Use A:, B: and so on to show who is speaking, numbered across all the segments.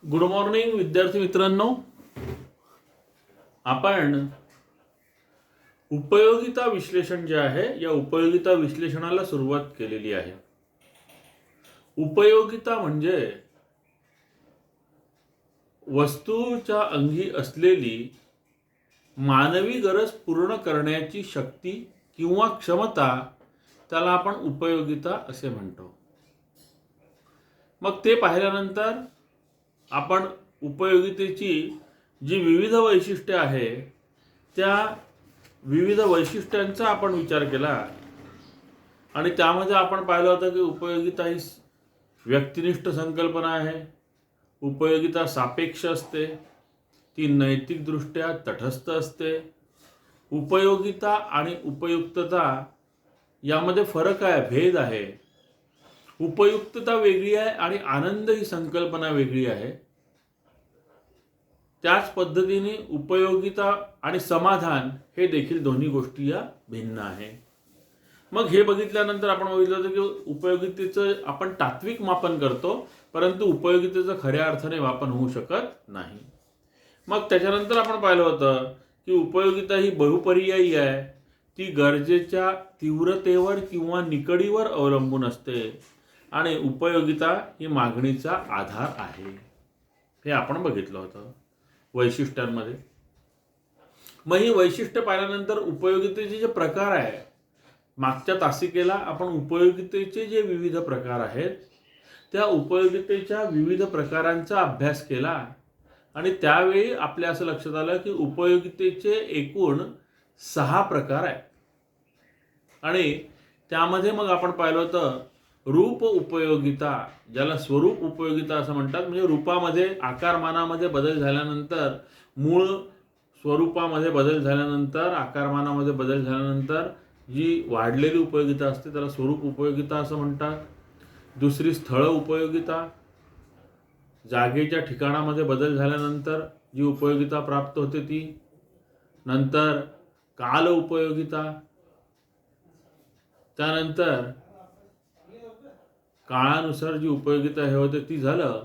A: Good morning विद्यार्थी मित्रांनो. आपण उपयोगिता विश्लेषण जे आहे या उपयोगिता विश्लेषणाला सुरुवात केलेली आहे. उपयोगिता म्हणजे वस्तूच्या अंगी असलेली मानवी गरज पूर्ण करण्याची शक्ती किंवा क्षमता, त्याला आपण उपयोगिता असे म्हणतो. मग ते पाहिल्यानंतर आपण उपयोगितेची जी विविध वैशिष्ट्ये आहे त्या विविध वैशिष्ट्यांचा आपण विचार केला आणि त्यामध्ये आपण पाहिलं होतं की उपयोगिता ही व्यक्तिनिष्ठ संकल्पना आहे. उपयोगिता सापेक्ष असते, ती नैतिकदृष्ट्या तटस्थ असते. उपयोगिता आणि उपयुक्तता यामध्ये फरक आहे, भेद आहे. उपयुक्तता वेगळी आहे आणि आनंद ही संकल्पना वेगळी आहे. त्याच पद्धतीने उपयोगिता आणि समाधान हे देखील दोन्ही गोष्टी या भिन्न आहे. मग हे बघितल्यानंतर आपण बघितलं होतं की उपयोगितेचं आपण तात्विक मापन करतो, परंतु उपयोगितेचं खऱ्या अर्थाने मापन होऊ शकत नाही. मग त्याच्यानंतर आपण पाहिलं होतं की उपयोगिता ही बहुपर्यायी आहे. ती गरजेच्या तीव्रतेवर किंवा निकडीवर अवलंबून असते आणि उपयोगिता ही मागणीचा आधार आहे. हे आपण बघितलं होतं वैशिष्ट्यांमध्ये. मग ही वैशिष्ट्य पाहिल्यानंतर उपयोगितेचे जे प्रकार आहे, मागच्या तासिकेला आपण उपयोगितेचे जे विविध प्रकार आहेत त्या उपयोगितेच्या विविध प्रकारांचा अभ्यास केला आणि त्यावेळी आपल्या असं लक्षात आलं की उपयोगितेचे एकूण 6 प्रकार आहेत. आणि त्यामध्ये मग आपण पाहिलं होतं रूप उपयोगिता, ज्याला स्वरूप उपयोगिता असं म्हणतात. म्हणजे रूपामध्ये आकारमानामध्ये बदल झाल्यानंतर, मूळ स्वरूपामध्ये बदल झाल्यानंतर, आकारमानामध्ये बदल झाल्यानंतर जी वाढलेली उपयोगिता असते त्याला स्वरूप उपयोगिता असं म्हणतात. दुसरी स्थळ उपयोगिता, जागेच्या ठिकाणामध्ये बदल झाल्यानंतर जी उपयोगिता प्राप्त होते ती. नंतर काल उपयोगिता, त्यानंतर काळानुसार जी उपयोगिता हे होते ती झालं.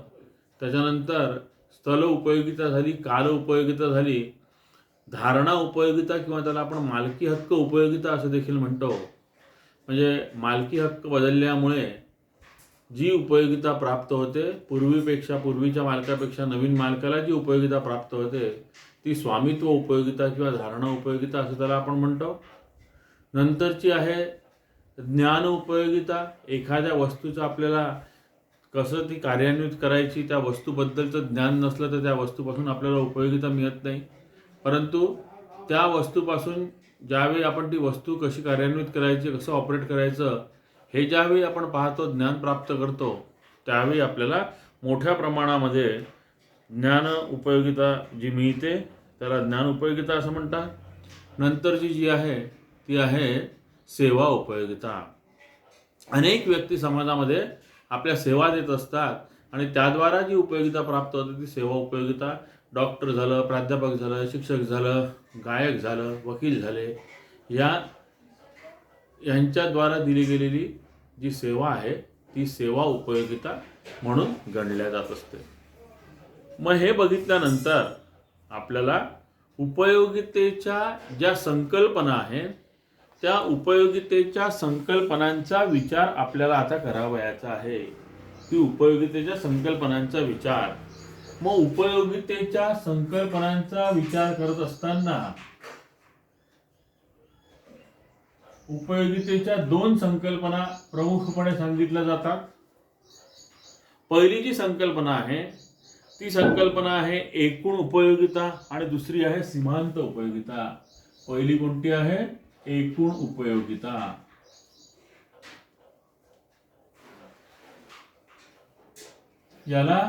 A: त्याच्यानंतर स्थल उपयोगिता झाली, काल उपयोगिता झाली, धारणा उपयोगिता किंवा त्याला आपण मालकी हक्क उपयोगिता असं देखील म्हणतो. म्हणजे मालकी हक्क बदलल्यामुळे जी उपयोगिता प्राप्त होते, पूर्वीच्या मालकापेक्षा नवीन मालकाला जी उपयोगिता प्राप्त होते ती स्वामित्व उपयोगिता किंवा धारणा उपयोगिता असं त्याला आपण म्हणतो. नंतरची आहे ज्ञान उपयोगिता. एखाद्या वस्तूचं आपल्याला कसं ती कार्यान्वित करायची, त्या वस्तूबद्दलचं ज्ञान नसलं तर त्या वस्तूपासून आपल्याला उपयोगिता मिळत नाही. परंतु त्या वस्तूपासून ज्यावेळी आपण ती वस्तू कशी कार्यान्वित करायची, कसं ऑपरेट करायचं हे ज्यावेळी आपण पाहतो, ज्ञान प्राप्त करतो, त्यावेळी आपल्याला मोठ्या प्रमाणामध्ये ज्ञान उपयोगिता जी मिळते त्याला ज्ञान उपयोगिता असं म्हणतात. नंतरची जी आहे ती आहे सेवा उपयोगिता. अनेक व्यक्ती समाजामध्ये आपल्या सेवा देत असतात आणि त्याद्वारा जी उपयोगिता प्राप्त होते ती सेवा उपयोगिता. डॉक्टर झालं, प्राध्यापक झालं, शिक्षक झालं, गायक झालं, वकील झाले, यांच्याद्वारा दिली गेलेली जी सेवा आहे ती सेवा उपयोगिता म्हणून गणल्या जात असते. मग हे बघितल्यानंतर आपल्याला उपयोगितेच्या ज्या संकल्पना आहेत त्या उपयोगितेच्या संकल्पनांचा विचार आपल्याला आता करावयाचा आहे. की उपयोगितेच्या संकल्पनांचा विचार. मग उपयोगितेच्या संकल्पनांचा विचार करत असताना उपयोगितेच्या 2 संकल्पना प्रमुखपणे सांगितल्या जातात. पहिली जी संकल्पना आहे ती संकल्पना आहे एकूण उपयोगिता आणि दुसरी आहे सीमांत उपयोगिता. पहिली कोणती आहे? एकूण उपयोगिता. याला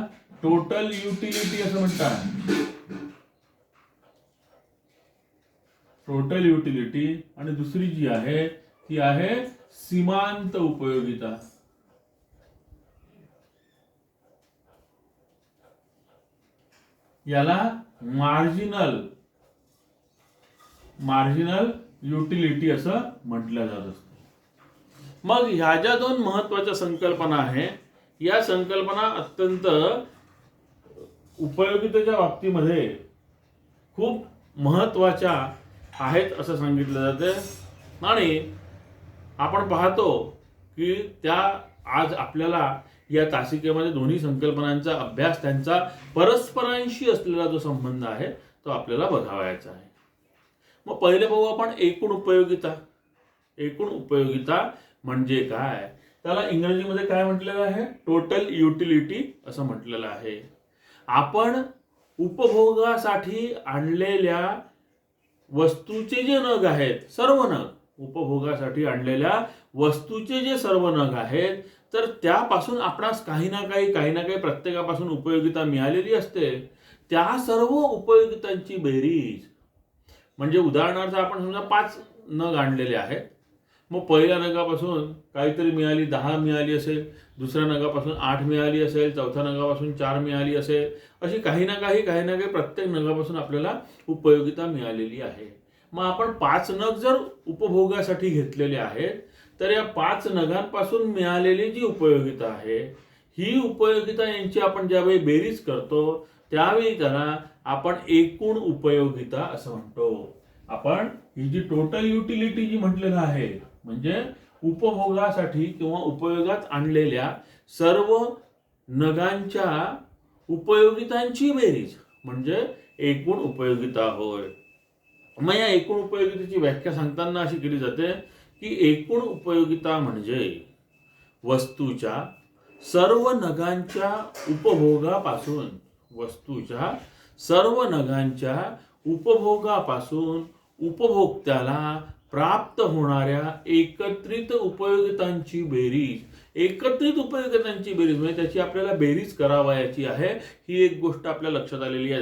A: टोटल युटिलिटी असं म्हणतात. Total utility. आणि दुसरी जी आहे ती आहे सीमांत उपयोगिता. याला मार्जिनल युटिलिटी असं म्हटलं जात असतं. मग ह्या ज्या 2 महत्त्वाच्या संकल्पना आहेत या संकल्पना अत्यंत उपयोगितेच्या बाबतीमध्ये खूप महत्त्वाच्या आहेत असं सांगितलं जातं आणि आपण पाहतो की त्या आज आपल्याला या तासिकेमध्ये दोन्ही संकल्पनांचा अभ्यास, त्यांचा परस्परांशी असलेला जो संबंध आहे तो आपल्याला बघावायचा आहे. मग पहिले पाहू आपण एकूण उपयोगिता. एकूण उपयोगिता म्हणजे काय? त्याला इंग्रजीमध्ये काय म्हटलेलं आहे? टोटल युटिलिटी असं म्हटलेलं आहे. आपण उपभोगासाठी आणलेल्या वस्तूचे जे नग आहेत, सर्व नग, उपभोगासाठी आणलेल्या वस्तूचे जे सर्व नग आहेत, तर त्यापासून आपणास काही ना काही प्रत्येकापासून उपयोगिता मिळालेली असते. त्या सर्व उपयोगितांची बेरीज म्हणजे उदाहरणार्थ आपण समजा 5 नग आणलेले आहेत. मग पहिल्या नगापासून काहीतरी मिळाली, 10 मिळाली असेल, दुसऱ्या नगापासून 8 मिळाली असेल, चौथ्या नगापासून 4 मिळाली असेल, अशी काही ना काही प्रत्येक नगापासून आपल्याला उपयोगिता मिळालेली आहे. मग आपण 5 नग जर उपभोगासाठी घेतलेले आहेत, तर या 5 नगांपासून मिळालेली जी उपयोगिता आहे, ही उपयोगिता यांची आपण ज्यावेळी बेरीज करतो त्यावेळी त्याला आपण एकूण उपयोगिता असं म्हणतो. आपण ही जी टोटल युटिलिटी जी म्हटलेलं आहे, म्हणजे उपभोगासाठी किंवा उपयोगात आणलेल्या सर्व नगांच्या उपयोगितांची बेरीज म्हणजे एकूण उपयोगिता होय. मग या एकूण उपयोगितेची व्याख्या सांगताना अशी केली जाते की एकूण उपयोगिता म्हणजे वस्तूच्या सर्व नगांच्या उपभोगापासून उपभोक्त्याला प्राप्त होणाऱ्या एकत्रित उपयोगितांची बेरीज. एकत्रित उपयोगितांची बेरीज म्हणजे त्याची आपल्याला बेरीज करावयाची आहे. ही एक गोष्ट आपल्या लक्षात आलेली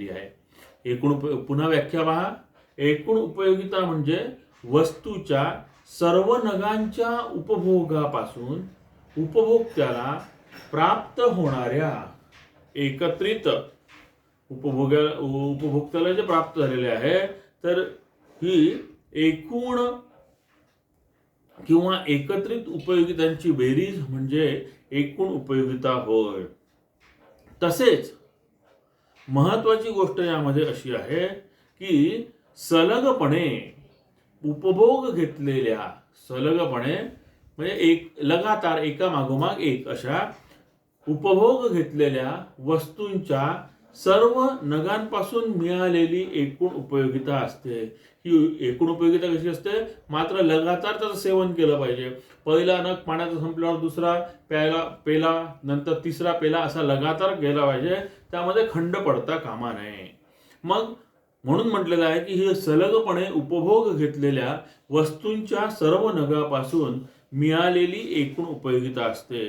A: आहे. एकूण पुन्हा व्याख्या पहा. एकूण उपयोगिता म्हणजे वस्तूच्या सर्व नगांच्या उपभोगापासून उपभोक्त्याला प्राप्त होणाऱ्या एकत्रित उपभोक्त्याला जे प्राप्त झालेले आहे, तर ही एकूण किंवा एकत्रित उपयोगितांची बेरीज म्हणजे एकूण उपयोगिता होय. तसेच महत्वाची गोष्ट यामध्ये अशी आहे की सलगपणे उपभोग घेतलेल्या, सलगपणे म्हणजे लगातार एका मागोमाग एक अशा उपभोग घेतलेल्या वस्तूंच्या सर्व नगांपासून मिळालेली एकूण उपयोगिता असते. ही एकूण उपयोगिता कशी असते? मात्र लगातार त्याचं सेवन केलं पाहिजे. पहिला नग पाण्याचा संपल्यावर दुसरा पेला, नंतर तिसरा पेला, असा लगातार गेला पाहिजे. त्यामध्ये खंड पडता कामा नये. मग म्हणून म्हटलेलं आहे की ही सलगपणे उपभोग घेतलेल्या वस्तूंच्या सर्व नगापासून मिळालेली एकूण उपयोगिता असते.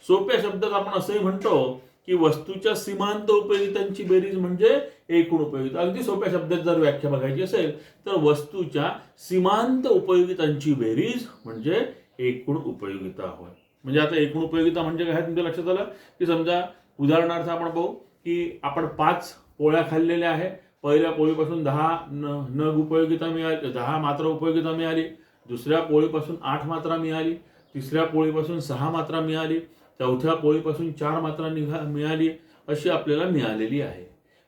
A: सोप्या शब्दात आपण असंही म्हणतो की वस्तूच्या सीमांत उपयोगितांची बेरीज म्हणजे एकूण उपयोगिता. अगदी सोप्या शब्दात जर व्याख्या बघायची असेल तर वस्तूच्या सीमांत उपयोगितांची बेरीज म्हणजे एकूण उपयोगिता होय. म्हणजे आता एकूण उपयोगिता म्हणजे काय तुमच्या लक्षात आलं की समजा उदाहरणार्थ आपण पाहू की आपण 5 पोळ्या खाल्लेल्या आहे. पहिल्या पोळीपासून 10 नग उपयोगिता मिळाली, 10 मात्रा उपयोगिता मिळाली. दुसऱ्या पोळीपासून 8 मात्रा मिळाली. तिसऱ्या पोळीपासून 6 मात्रा मिळाली. चौथ्या पोळीपासून 4 मात्रा मिळाली. अशी आपल्याला मिळालेली आहे.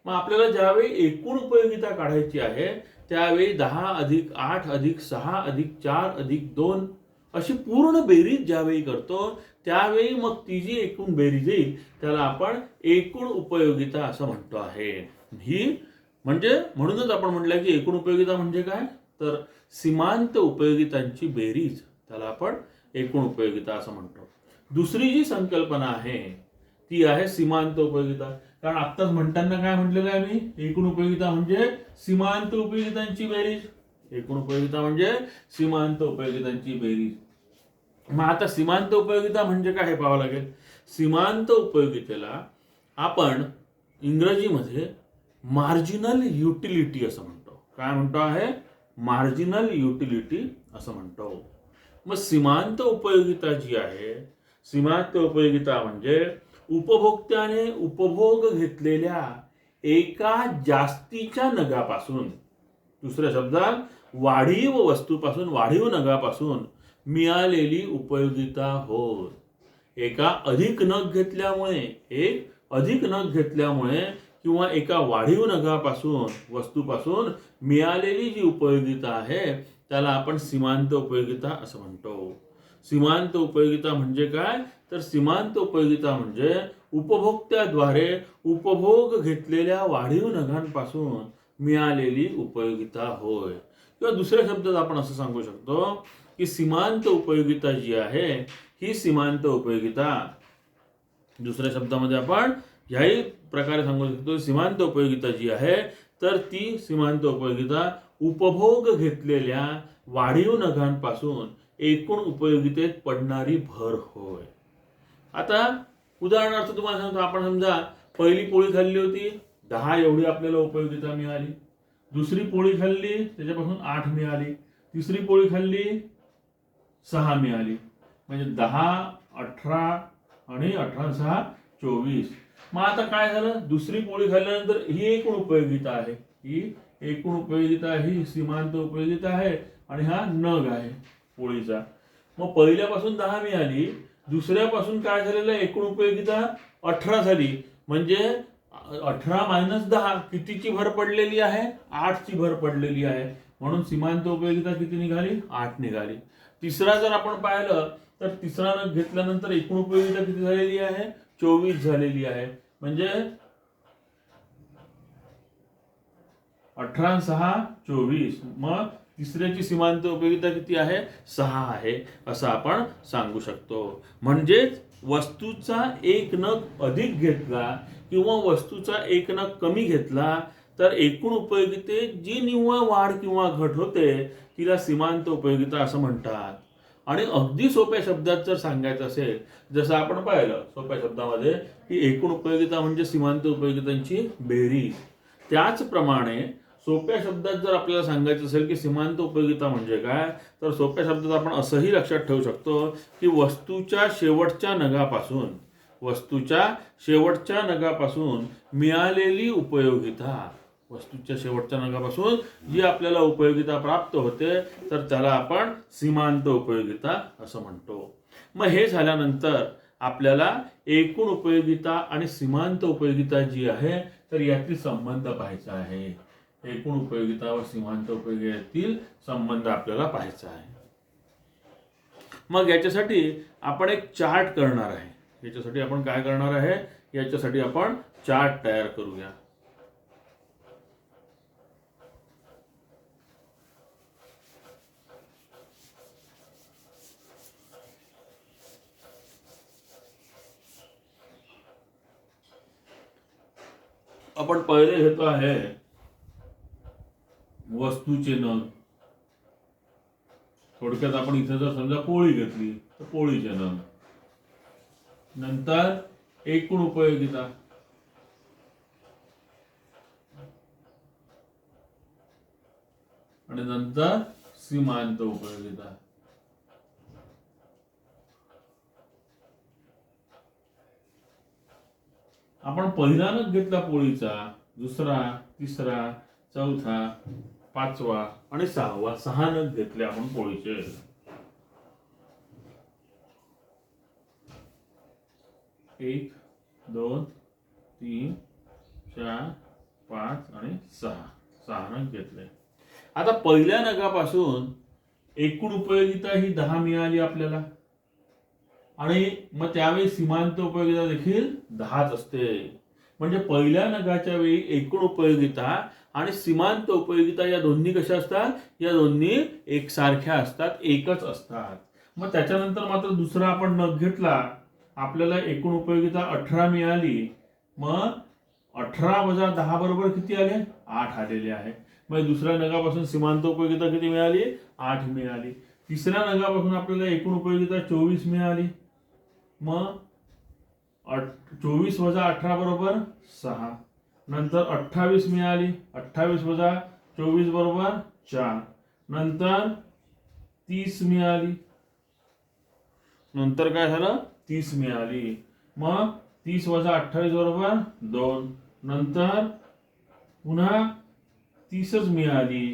A: मग आपल्याला ज्यावेळी एकूण उपयोगिता काढायची आहे त्यावेळी 10 + 8 + 6 + 4 + 2 अशी पूर्ण बेरीज ज्यावेळी करतो त्यावेळी मग ती जी एकूण बेरीज येईल त्याला आपण एकूण उपयोगिता असं म्हणतो आहे. ही म्हणजे म्हणूनच आपण म्हटलं की एकूण उपयोगिता म्हणजे काय, तर सीमांत उपयोगितांची बेरीज, त्याला आपण एकूण उपयोगिता असं म्हणतो. दुसरी जी संकल्पना आहे ती आहे सीमांत उपयोगिता. कारण आत्ताच म्हणताना काय म्हटलेलं आहे मी, एकूण उपयोगिता म्हणजे सीमांत उपयोगितांची बेरीज. एकूण उपयोगिता म्हणजे सीमांत उपयोगितांची बेरीज. मग आता सीमांत उपयोगिता म्हणजे काय हे पाहावं लागेल. सीमांत उपयोगितेला आपण इंग्रजीमध्ये मार्जिनल युटिलिटी असं म्हणतो. काय म्हणतो आहे? मार्जिनल युटिलिटी असं म्हणतो. मग सीमांत उपयोगिता जी आहे, सीमांत उपयोगिता म्हणजे उपभोक्त्याने उपभोग घेतलेल्या एका जास्तीच्या नगापासून, दुसऱ्या शब्दात वाढीव वस्तूपासून, वाढीव नगापासून मिळालेली उपयोगिता होय. एका अधिक नग घेतल्यामुळे एक अधिक नग घेतल्यामुळे किंवा एका वाढीव नगापासून वस्तूपासून मिळालेली जी उपयोगिता आहे त्याला आपण सीमांत उपयोगिता असं म्हणतो. सीमांत उपयोगिता म्हणजे काय? तर सीमांत उपयोगिता म्हणजे उपभोक्त्याद्वारे उपभोग घेतलेल्या वाढीव नगांपासून मिळालेली उपयोगिता होय. किंवा दुसऱ्या शब्दात आपण असं सांगू शकतो की सीमांत उपयोगिता जी आहे ही सीमांत उपयोगिता, दुसऱ्या शब्दामध्ये आपण ह्याही प्रकारे सांगू शकतो, सीमांत उपयोगिता जी आहे तर ती सीमांत उपयोगिता उपभोग घेतलेल्या वाढीव नगांपासून एकूण उपयोगितेत पडणारी भर होय. आता उदाहरणार्थ तुम्हाला सांगतो, आपण समजा पहिली पोळी खाल्ली होती, 10 एवढी आपल्याला उपयोगिता मिळाली. दुसरी पोळी खाल्ली त्याच्यापासून 8 मिळाली. तिसरी पोळी खाल्ली 6 मिळाली. म्हणजे 10, 18 आणि 18, 6, 24. मग आता काय झालं, दुसरी पोळी खाल्ल्यानंतर ही एकूण उपयोगिता आहे, ही एकूण उपयोगिता आहे, ही सीमांत उपयोगिता आहे आणि हा नग आहे पोळीचा. मग पहिल्यापासून 10 मिळाली, दुसऱ्यापासून काय झालेलं एकूण उपयोगिता 18 झाली. म्हणजे 18 मायनस 10 कितीची भर पडलेली आहे? 8 ची भर पडलेली आहे. म्हणून सीमांत उपयोगिता किती निघाली? 8 निघाली. तिसरा जर आपण पाहिलं तर तिसरा नग घेतल्यानंतर एकूण उपयोगिता किती झालेली आहे? 24 झालेली आहे. म्हणजे 18, 6, 24. मग तिसऱ्याची सीमांत उपयोगिता किती आहे? 6 आहे असं आपण सांगू शकतो. म्हणजेच वस्तूचा एक नग अधिक घेतला किंवा वस्तूचा एक नग कमी घेतला तर एकूण उपयोगितेत जी निव्वळ वाढ किंवा घट होते तिला सीमांत उपयोगिता असं म्हणतात. आणि अगदी सोप्या शब्दात जर सांगायचं असेल, जसं आपण पाहिलं सोप्या शब्दामध्ये की एकूण उपयोगिता म्हणजे सीमांत उपयोगितांची बेरीज, त्याचप्रमाणे सोप्या शब्दात जर आपल्याला सांगायचं असेल की सीमांत उपयोगिता म्हणजे काय, तर सोप्या शब्दात आपण असंही लक्षात ठेवू शकतो की वस्तूच्या शेवटच्या नगापासून मिळालेली उपयोगिता, वस्तूच्या शेवटच्या नगापासून जी आपल्याला उपयोगिता प्राप्त होते तर त्याला आपण सीमांत उपयोगिता असं म्हणतो. मग हे झाल्यानंतर आपल्याला एकूण उपयोगिता आणि सीमांत उपयोगिता जी आहे तर यातील संबंध पाहायचा आहे. एकूण उपयोगिता व सीमांत उपयोगितेतील संबंध आपल्याला पाहायचा आहे. मग याच्यासाठी आपण एक चार्ट करणार आहे. याच्यासाठी आपण काय करणार आहे? याच्यासाठी आपण चार्ट तयार करूया. आपण पहिले घेतो आहे वस्तूचे नग. थोडक्यात आपण इथे जर समजा पोळी घेतली तर पोळीचे नग, नंतर एकूण उपयोगिता, आणि नंतर सीमांत उपयोगिता. आपण पहिला नग घेतला पोळीचा, दुसरा, तिसरा, चौथा, 5वा आणि 6वा, 6 नग घेतले आपण पोळीचे. 1, 2, 3, 4, 5 आणि 6 नग घेतले. आता पहिल्या नगापासून एकूण उपयोगिता ही 10 मिळाली आपल्याला आणि मग त्यावेळी सीमांत उपयोगिता देखील 10च असते. म्हणजे पहिल्या नगाच्या वेळी एकूण उपयोगिता आणि सीमांत उपयोगिता या दोन्ही कशा असतात? या दोन्ही एकसारख्या असतात, एकच असतात. मग त्याच्यानंतर मात्र दुसरा आपण नग घेतला, आपल्याला एकूण उपयोगिता 18 मिळाली. मग 18 वजा 10 बरोबर किती आले? 8 आलेले आहे. मग दुसऱ्या नगापासून सीमांत उपयोगिता किती मिळाली? 8 मिळाली. तिसऱ्या नगापासून आपल्याला एकूण उपयोगिता 24 मिळाली. मग 24 वजा 18 बरोबर 6. नंतर 28 मिळाली. 28 वजा 24 बरोबर 4. नंतर 30 मिळाली. नंतर काय झालं? 30 मिळाली. मग 30 वजा 28 बरोबर 2. नंतर पुन्हा 30च मिळाली.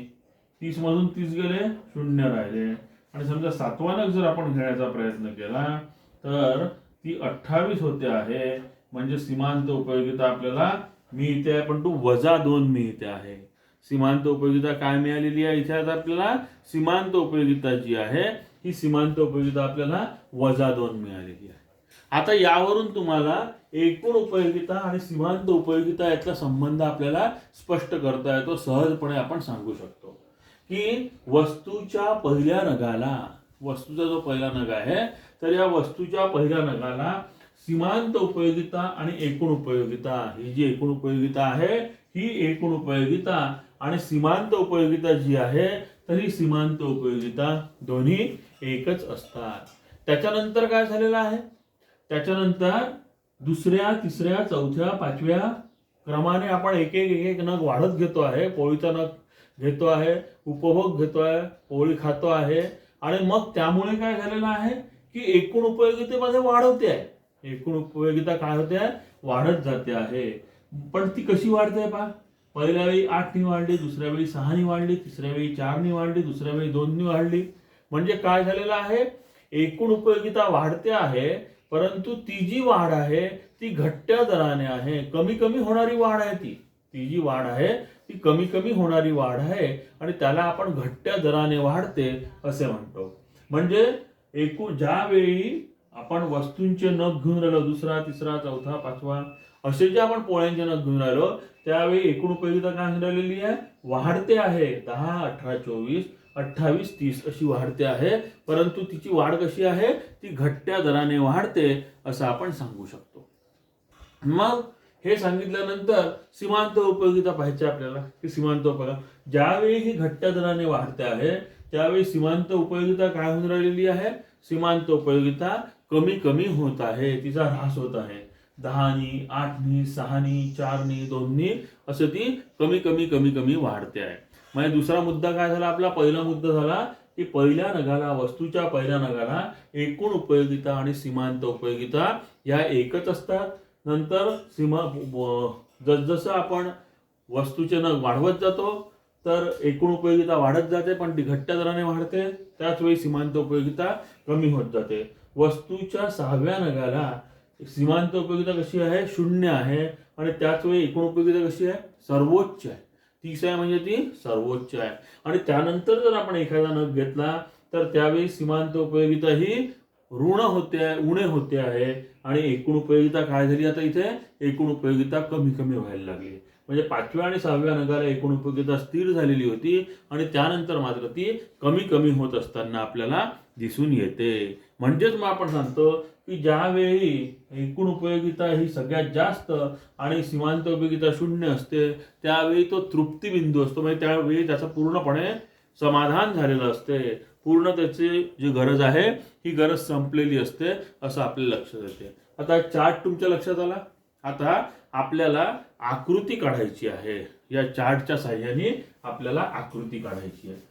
A: 30 मधून 30 गेले, 0 राहिले. आणि समजा 7वा नग जर आपण घेण्याचा प्रयत्न केला तर ती 28 होते आहे. म्हणजे सीमांत उपयोगिता आपल्याला मिळते आहे, पण -2 मिळते आहे. सीमांत उपयोगिता काय मिळालेली आहे इथे आता आपल्याला? सीमांत उपयोगिता जी आहे ही सीमांत उपयोगिता आपल्याला -2 मिळालेली आहे. आता यावरून तुम्हाला एकूण उपयोगिता आणि सीमांत उपयोगिता यातला संबंध आपल्याला स्पष्ट करता येतो. सहजपणे आपण सांगू शकतो की वस्तूच्या पहिल्या नगाला, वस्तूचा जो पहिला नग आहे तर या वस्तूच्या पहिल्या नगाला सीमांत उपयोगिता आणि एकूण उपयोगिता, ही जी एकूण उपयोगिता आहे ही एकूण उपयोगिता आणि सीमांत उपयोगिता जी आहे तर ही सीमांत उपयोगिता दोन्ही एकच असतात. त्याच्यानंतर काय झालेलं आहे? त्याच्यानंतर दुसऱ्या, तिसऱ्या, चौथ्या, पाचव्या क्रमाने आपण एक एक नग वाढत घेतो आहे. पोळीचा नग घेतो आहे, उपभोग घेतो आहे, पोळी खातो आहे आणि मग त्यामुळे काय झालेलं आहे की एकूण उपयोगितेमध्ये वाढ होते आहे. एकूण उपयोगिता काय होते आहे? वाढत जाते आहे. पण ती कशी वाढते पहा? पहिल्या वेळी 8 नी वाढली, दुसऱ्या वेळी 6 नी वाढली, तिसऱ्या वेळी 4 नी वाढली, दुसऱ्या वेळी 2 नी वाढली. म्हणजे काय झालेलं आहे? एकूण उपयोगिता वाढते आहे, परंतु ती जी वाढ आहे ती घट्ट्या दराने आहे. कमी कमी होणारी वाढ आहे ती जी वाढ आहे ती कमी कमी होणारी वाढ आहे आणि त्याला आपण घट्ट्या दराने वाढते असे म्हणतो. म्हणजे एकूण ज्यावेळी आपण वस्तूंचे नग घेऊन राहिलो, दुसरा, तिसरा, चौथा, पाचवा असे जे आपण पोळ्यांचे नग घेऊन राहिलो त्यावेळी एकूण उपयोगिता काय होऊन राहिलेली आहे? वाढते आहे. 10, 18, 24, 28, 30 अशी वाढते आहे, परंतु तिची वाढ कशी आहे? ती घट्ट्या दराने वाढते असं आपण सांगू शकतो. मग हे सांगितल्यानंतर सीमांत उपयोगिता पाहिजे आपल्याला की सीमांत उपयोगिता ज्यावेळी ही घट्ट्या दराने वाढते आहे त्यावेळी सीमांत उपयोगिता काय होऊन राहिलेली आहे? सीमांत उपयोगिता कमी कमी होत आहे, तिचा ऱ्हास होत आहे. 10 नी, 8 नी, 6 नी, 4 नी, 2 नी असं ती कमी कमी कमी कमी वाढते आहे. म्हणजे दुसरा मुद्दा काय झाला आपला? पहिला मुद्दा झाला की पहिल्या नगाला, वस्तूच्या पहिल्या नगाला एकूण उपयोगिता आणि सीमांत उपयोगिता या एकच असतात. नंतर जसजसं आपण वस्तूचे नग वाढवत जातो तर एकूण उपयोगिता वाढत जाते, पण ती घट्ट्या दराने वाढते. त्याच वेळी सीमांत उपयोगिता कमी होत जाते. वस्तूच्या 6व्या नगाला सीमांत उपयोगिता कशी आहे? 0 आहे आणि त्याच वेळी एकूण उपयोगिता कशी आहे? सर्वोच्च आहे. 30 आहे म्हणजे ती सर्वोच्च आहे. आणि त्यानंतर जर आपण एखादा नग घेतला तर त्यावेळी सीमांत उपयोगिता ही ऋण होते आहे, उणे होते आहे आणि एकूण उपयोगिता काय झाली आता इथे? एकूण उपयोगिता कमी कमी व्हायला लागली. म्हणजे 5व्या आणि 6व्या नगाला एकूण उपयोगिता स्थिर झालेली होती आणि त्यानंतर मात्र ती कमी कमी होत असताना आपल्याला दिसून येते. म्हणजेच मग आपण सांगतो की ज्यावेळी एकूण उपयोगिता ही सगळ्यात जास्त आणि सीमांत उपयोगिता 0 असते त्यावेळी तो तृप्ती बिंदू असतो. म्हणजे त्यावेळी त्याचं पूर्णपणे समाधान झालेलं असते, पूर्ण त्याची जी गरज आहे ही गरज संपलेली असते असं आपल्या लक्षात येते. आता चार्ट तुमच्या लक्षात आला. आता आपल्याला आकृती काढायची आहे. या चार्टच्या साहाय्याने आपल्याला आकृती काढायची आहे.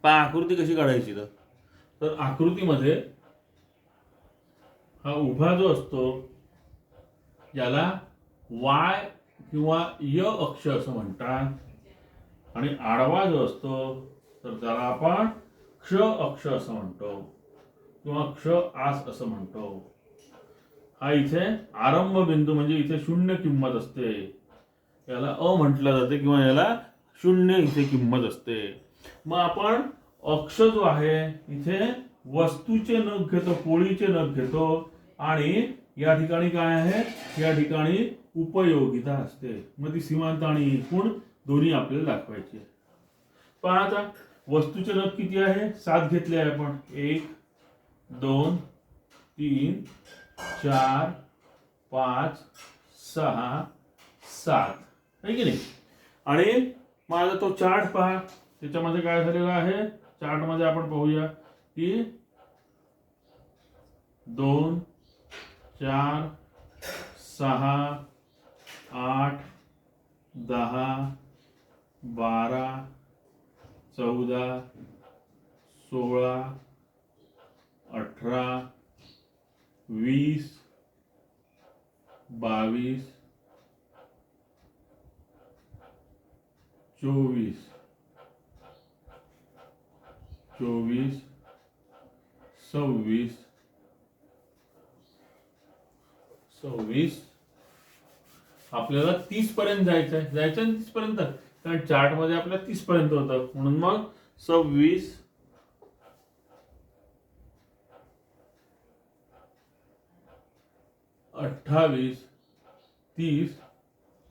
A: पहा आकृती कशी काढायची तर आकृतीमध्ये हा उभा जो असतो याला वाय किंवा य अक्ष असं म्हणतात आणि आडवा जो असतो तर त्याला आपण क्ष अक्ष असं म्हणतो किंवा क्ष आस असं म्हणतो. हा इथे आरंभ बिंदू म्हणजे इथे 0 किंमत असते, याला अ म्हटलं जाते किंवा याला 0 इथे किंमत असते. मग आपण अक्ष जो आहे इथे वस्तूचे नग घेतो, पोळीचे नग घेतो आणि या ठिकाणी काय आहे? या ठिकाणी उपयोगिता असते. मग ती सीमांत आणि एकूण दोन्ही आपल्याला दाखवायची आहे. पण आता वस्तूचे नग किती आहे? 7 घेतले आहे आपण. 1, 2, 3, 4, 5, 6, 7 आहे की नाही? आणि माझा तो चार्ट पहा, त्याच्यामध्ये काय झालेला आहे? चार्ट मध्ये आपण पाहूया की 2, 4, 6, 8, 10, 12, 14, 16, 18, 20, 22, 24, 26, 26 आपल्याला 30 पर्यंत जायचं आहे ना 30 पर्यंत, कारण चार्ट मध्ये आपल्याला 30 पर्यंत होतं, म्हणून मग 26, 28, 30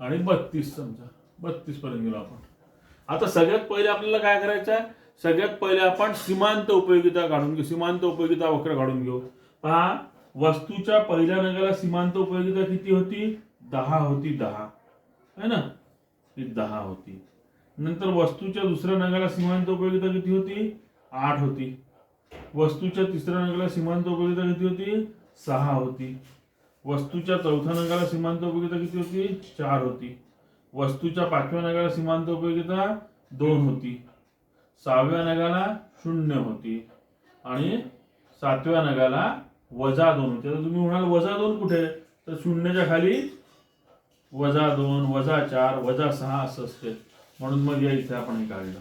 A: आणि 32 समजा 32 पर्यंत गेलो आपण. आता सगळ्यात पहिले आपल्याला काय करायचं आहे, सगळ्यात पहिले आपण सीमांत उपयोगिता काढून घेऊ, सीमांत उपयोगिता वक्र काढून घेऊ. पहा, वस्तूच्या पहिल्या नगाला सीमांत उपयोगिता किती होती, 10 होती, 10 है ना, ही 10 होती. नंतर वस्तूच्या दुसऱ्या नगाला सीमांत उपयोगिता किती होती, 8 होती. वस्तूच्या तिसऱ्या नगाला सीमांत उपयोगिता किती होती, 6 होती. वस्तूच्या चौथ्या नगाला सीमांत उपयोगिता किती होती, 4 होती. वस्तूच्या पाचव्या नगाला सीमांत उपयोगिता 2 होती. 6व्या नगाला 0 होती आणि 7व्या नगाला -2 होती. आता तुम्ही म्हणाल -2 कुठे, तर शून्याच्या खाली -2, -4, -6 असं असते, म्हणून मग या इथे आपण हे काढलं.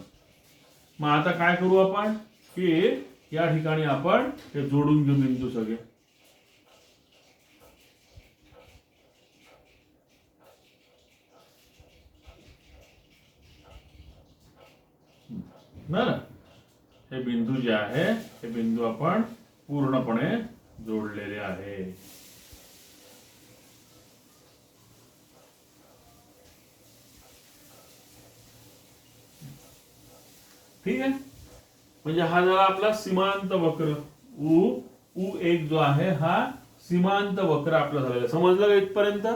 A: मग आता काय करू आपण, की या ठिकाणी आपण हे जोडून घेऊ बिंदू सगळे. ना हे बिंदू जे आहे हे बिंदू आपण पूर्णपणे जोडलेले आहे. ठीक आहे, म्हणजे हा झाला आपला सीमांत वक्र. U1 जो आहे हा सीमांत वक्र आपला झालेला. समजलं का इथपर्यंत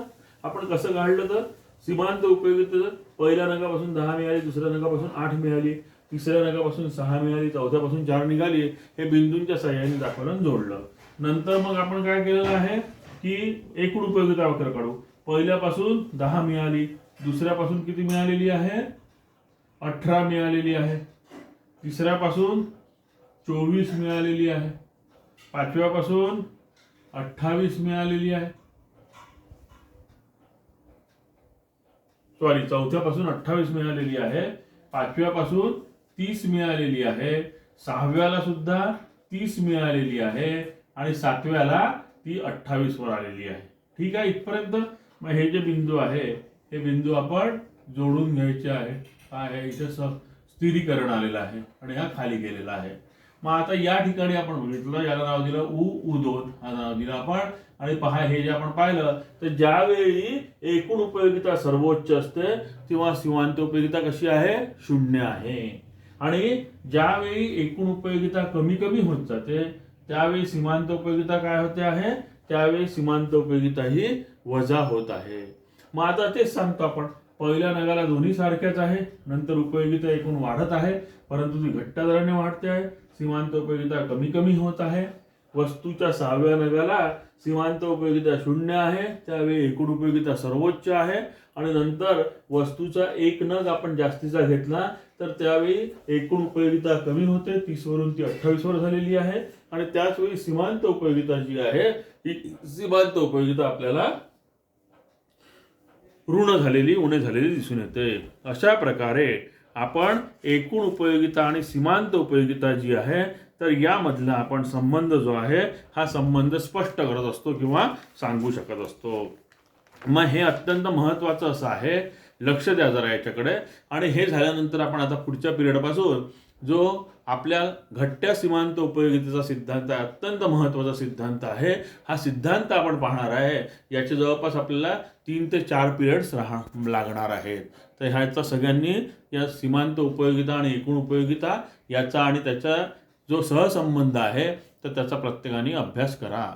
A: आपण कसं काढलं, तर सीमांत उपयोगिता पहिल्या नगापासून 10 मिळाली, दुसऱ्या नगापासून 8 मिळाली, तिसऱ्या नगापासून 6 मिळाली, चौथ्यापासून 4 निघाली, हे बिंदूंच्या सहाय्याने दाखवलं जोडलं. नंतर मग आपण काय केलेलं आहे की एकूण उपयोगिता वक्र काढू. पहिल्यापासून 10 मिळाली, दुसऱ्यापासून किती मिळालेली आहे, 18 मिळालेली आहे, तिसऱ्यापासून 24 मिळालेली आहे, पाचव्यापासून 28 मिळालेली आहे, चौथ्यापासून 28 मिळालेली आहे, पाचव्यापासून 30 मिळालेली आहे, 6व्याला सुद्धा 30 मिळालेली आहे आणि 7व्याला ती 28 वर आलेली आहे. ठीक आहे इथपर्यंत. मग हे जे बिंदू आहे हे बिंदू आपण जोडून घ्यायचे आहे. काय आहे, इथे स्थिरीकरण आलेलं आहे आणि हा खाली गेलेला आहे. मग आता या ठिकाणी आपण बघितलं, याला नाव दिलं U2 हा नाव दिलं आपण. आणि पहा, हे जे आपण पाहिलं तर ज्यावेळी एकूण उपयोगिता सर्वोच्च असते तेव्हा सीमांत उपयोगिता कशी आहे, 0 आहे. आणि ज्यावेळी एकूण उपयोगिता कमी कमी होत जाते त्यावेळी सीमांत उपयोगिता काय होते आहे, त्यावेळी सीमांत उपयोगिता ही वजा होत आहे. मग आता तेच सांगतो आपण, पहिल्या नगाला दोन्ही सारख्याच आहे, नंतर उपयोगिता एकूण वाढत आहे परंतु ती घट्ट दराने वाढते आहे. सीमांत उपयोगिता कमी कमी होत आहे. वस्तूच्या 6व्या नगाला सीमांत उपयोगिता 0 आहे, त्यावेळी एकूण उपयोगिता सर्वोच्च आहे. आणि नंतर वस्तूचा एक नग आपण जास्तीचा घेतला तर त्यावेळी एकूण उपयोगिता कमी होते, 30 वरून ती 28 वर झालेली आहे. आणि त्याच वेळी सीमांत उपयोगिता जी आहे ही सीमांत उपयोगिता आपल्याला ऋण झालेली, उणे झालेली दिसून येते. अशा प्रकारे आपण एकूण उपयोगिता आणि सीमांत उपयोगिता जी आहे तर यामधला आपण संबंध जो आहे हा संबंध स्पष्ट करत असतो किंवा सांगू शकत असतो. मग हे अत्यंत महत्त्वाचं असं आहे, लक्ष द्या जरा याच्याकडे. आणि हे झाल्यानंतर आपण आता पुढच्या पिरियडपासून जो आपल्या घट्ट्या सीमांत उपयोगितेचा सिद्धांत आहे, अत्यंत महत्त्वाचा सिद्धांत आहे, हा सिद्धांत आपण पाहणार आहे. याचे जवळपास आपल्याला 3 ते 4 पिरियड्स लागणार आहेत. तर ह्याचा सगळ्यांनी या सीमांत उपयोगिता आणि एकूण उपयोगिता याचा आणि त्याचा जो सहसंबंध आहे तर त्याचा प्रत्येकाने अभ्यास करा.